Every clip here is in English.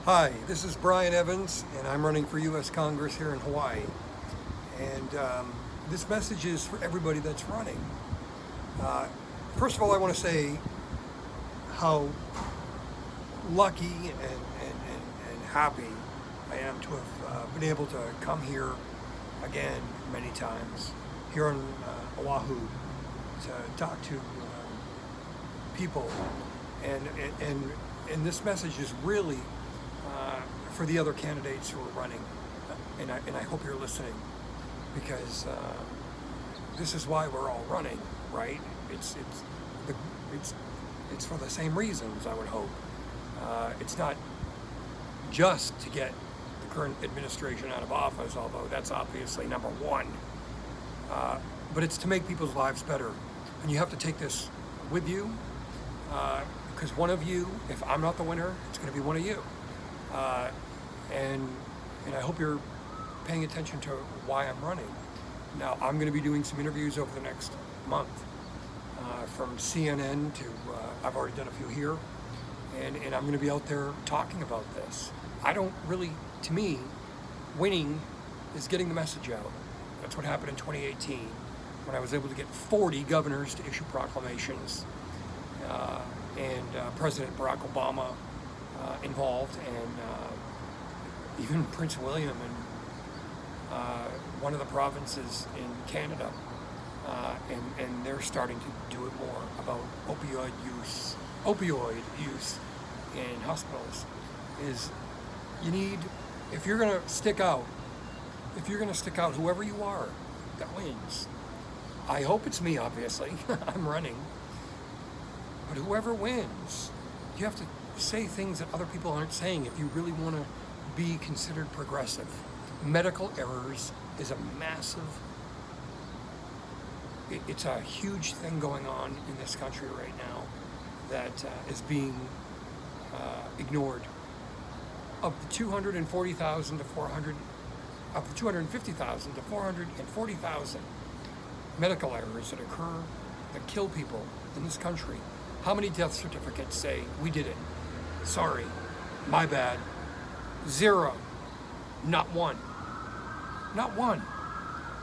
Hi, this is Brian Evans, and I'm running for U.S. Congress here in Hawaii. And this message is for everybody that's running. Uh, First of all, I want to say how lucky and happy I am to have been able to come here again many times here on Oahu to talk to people. And, and, and this message is really for the other candidates who are running, and I hope you're listening, because this is why we're all running, right? The, it's it's for the same reasons, I would hope. It's not just to get the current administration out of office, although that's obviously number one. But it's to make people's lives better, and you have to take this with you, because one of you, if I'm not the winner, it's going to be one of you. Uh, and and I hope you're paying attention to why I'm running. Now, I'm going to be doing some interviews over the next month, from CNN to I've already done a few here, and I'm going to be out there talking about this. I don't really, to me, winning is getting the message out. That's what happened in 2018 when I was able to get 40 governors to issue proclamations, and President Barack Obama involved, and even Prince William and one of the provinces in Canada, and they're starting to do it more about opioid use in hospitals. Is you need, if you're going to stick out, whoever you are, that wins. I hope it's me, obviously. I'm running. But whoever wins, you have to say things that other people aren't saying if you really want to be considered progressive. Medical errors is a massive, it's a huge thing going on in this country right now that is being ignored. Of the 240,000 to 400, of the 250,000 to 440,000 medical errors that occur, that kill people in this country, how many death certificates say, we did it? Sorry, my bad. Zero. Not one. Not one.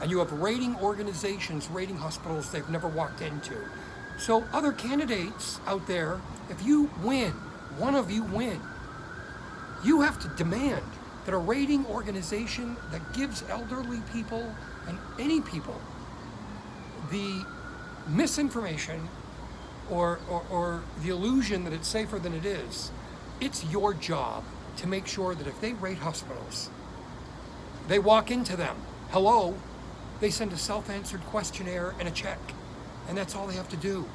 And you have rating organizations, rating hospitals they've never walked into. So other candidates out there, if you win, one of you win, you have to demand that a rating organization that gives elderly people and any people the misinformation or the illusion that it's safer than it is, it's your job to make sure that if they rate hospitals, they walk into them, hello, they send a self-answered questionnaire and a check, and that's all they have to do.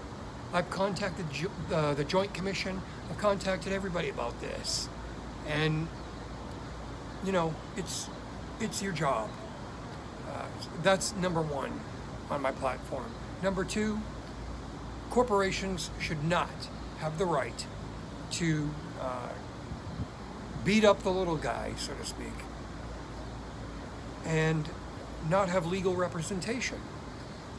I've contacted the Joint Commission, I've contacted everybody about this, and you know, it's your job. That's number one on my platform. Number two, corporations should not have the right to beat up the little guy, so to speak, and not have legal representation.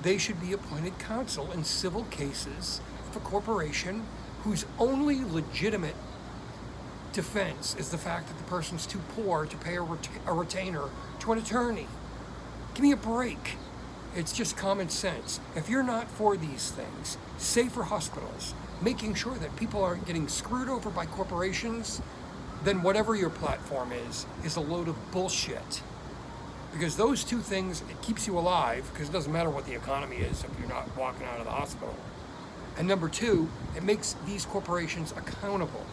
They should be appointed counsel in civil cases if a corporation whose only legitimate defense is the fact that the person's too poor to pay a retainer to an attorney. Give me a break. It's just common sense. If you're not for these things, safer hospitals, making sure that people aren't getting screwed over by corporations, then whatever your platform is a load of bullshit. Because those two things, it keeps you alive, because it doesn't matter what the economy is if you're not walking out of the hospital. And number two, it makes these corporations accountable.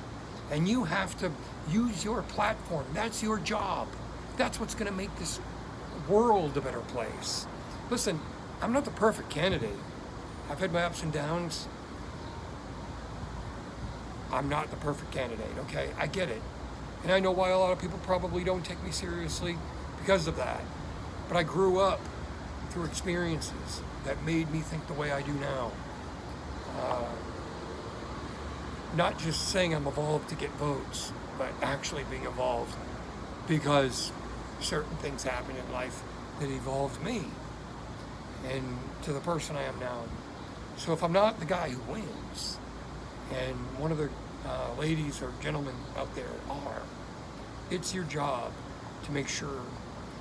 And you have to use your platform. That's your job. That's what's going to make this world a better place. Listen, I'm not the perfect candidate. I've had my ups and downs. I'm not the perfect candidate, okay? I get it. And I know why a lot of people probably don't take me seriously because of that. But I grew up through experiences that made me think the way I do now. Not just saying I'm evolved to get votes, but actually being evolved because certain things happened in life that evolved me and to the person I am now. So if I'm not the guy who wins, and one of the ladies or gentlemen out there are, It's your job to make sure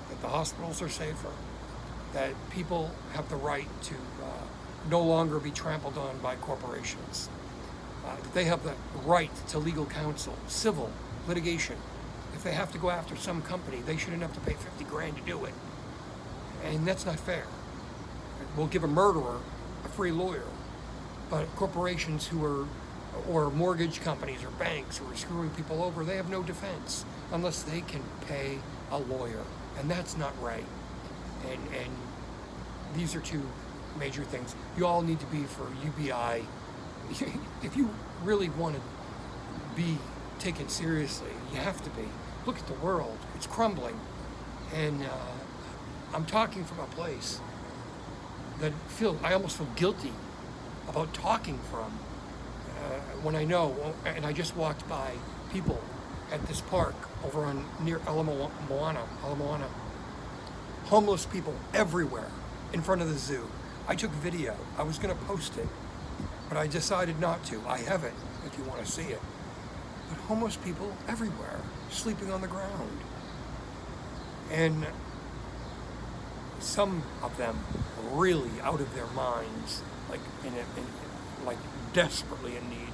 that the hospitals are safer, that people have the right to no longer be trampled on by corporations, that they have the right to legal counsel, civil litigation. If they have to go after some company, they shouldn't have to pay 50 grand to do it. And that's not fair. We'll give a murderer a free lawyer, but corporations or mortgage companies or banks who are screwing people over, they have no defense unless they can pay a lawyer. And that's not right. And these are two major things. You all need to be for UBI. If you really want to be taken seriously, you have to be. Look at the world. It's crumbling. And I'm talking from a place that I almost feel guilty about talking from when I know, and I just walked by people at this park over on near Ala Moana, homeless people everywhere in front of the zoo. I took video. I was going to post it, but I decided not to. I have it if you want to see it. But homeless people everywhere, sleeping on the ground. And some of them really out of their minds, like like desperately in need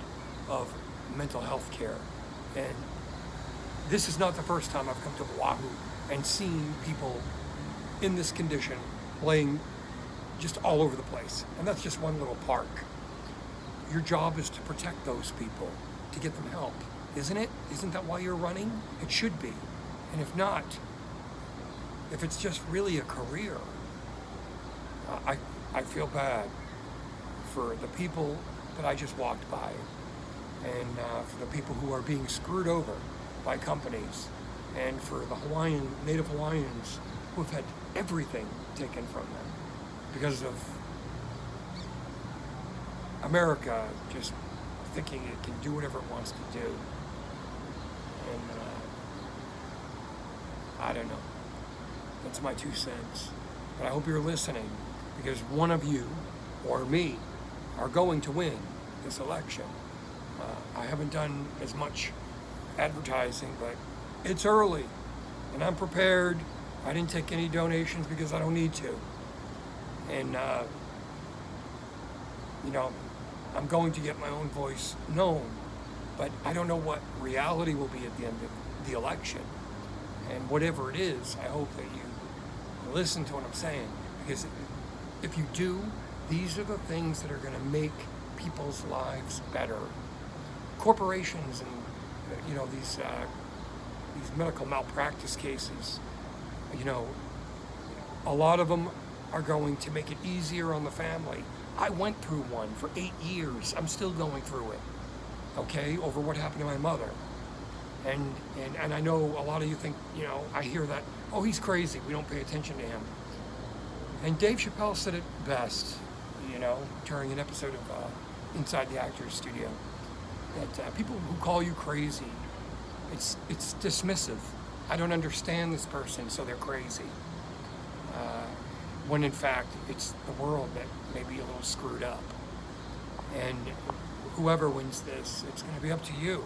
of mental health care. And this is not the first time I've come to Oahu and seen people in this condition laying just all over the place. And that's just one little park. Your job is to protect those people, to get them help, isn't it? Isn't that why you're running? It should be. And if not, if it's just really a career, I feel bad for the people that I just walked by, and for the people who are being screwed over by companies, and for the Native Hawaiians who have had everything taken from them because of America just thinking it can do whatever it wants to do. And I don't know. That's my 2 cents. But I hope you're listening, because one of you or me are going to win this election. I haven't done as much advertising, but it's early and I'm prepared. I didn't take any donations because I don't need to. And, I'm going to get my own voice known, but I don't know what reality will be at the end of the election. And whatever it is, I hope that you listen to what I'm saying, because if you do, these are the things that are going to make people's lives better. Corporations and these medical malpractice cases, a lot of them are going to make it easier on the family. I went through one for 8 years. I'm still going through it, okay, over what happened to my mother. And I know a lot of you think, I hear that, oh, he's crazy, we don't pay attention to him. And Dave Chappelle said it best, during an episode of Inside the Actors Studio, that people who call you crazy, it's dismissive. I don't understand this person, so they're crazy. When in fact, it's the world that may be a little screwed up. And whoever wins this, it's going to be up to you.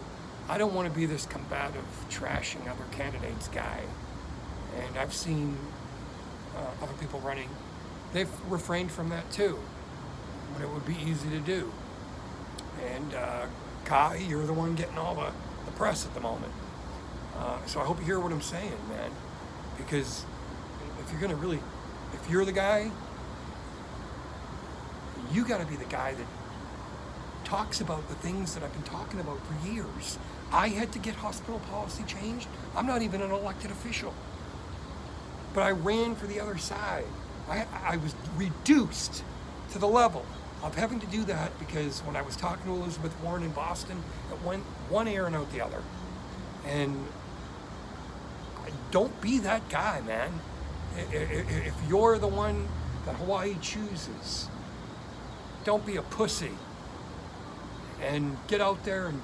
I don't want to be this combative, trashing other candidates guy. And I've seen other people running. They've refrained from that too, when it would be easy to do. And Kai, you're the one getting all the press at the moment. So I hope you hear what I'm saying, man. Because if you're the guy, you got to be the guy that talks about the things that I've been talking about for years. I had to get hospital policy changed. I'm not even an elected official. But I ran for the other side. I was reduced to the level of having to do that because when I was talking to Elizabeth Warren in Boston, it went one ear and out the other. And don't be that guy, man. If you're the one that Hawaii chooses, don't be a pussy. And get out there and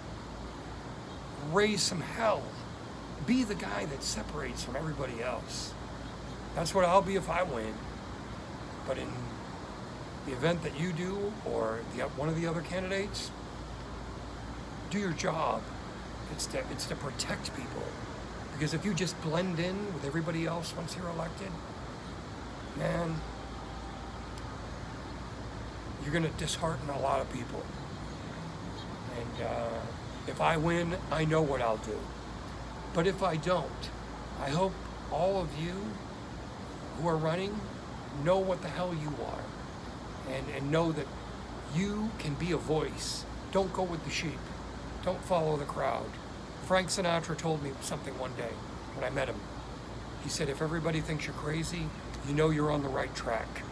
raise some hell. Be the guy that separates from everybody else. That's what I'll be if I win. But in the event that you do, or one of the other candidates, do your job. It's to protect people. Because if you just blend in with everybody else once you're elected, man, you're going to dishearten a lot of people. And if I win, I know what I'll do. But if I don't, I hope all of you who are running know what the hell you are, and know that you can be a voice. Don't go with the sheep. Don't follow the crowd. Frank Sinatra told me something one day when I met him. He said, if everybody thinks you're crazy, you know you're on the right track.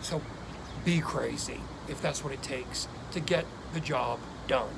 So be crazy if that's what it takes to get the job done.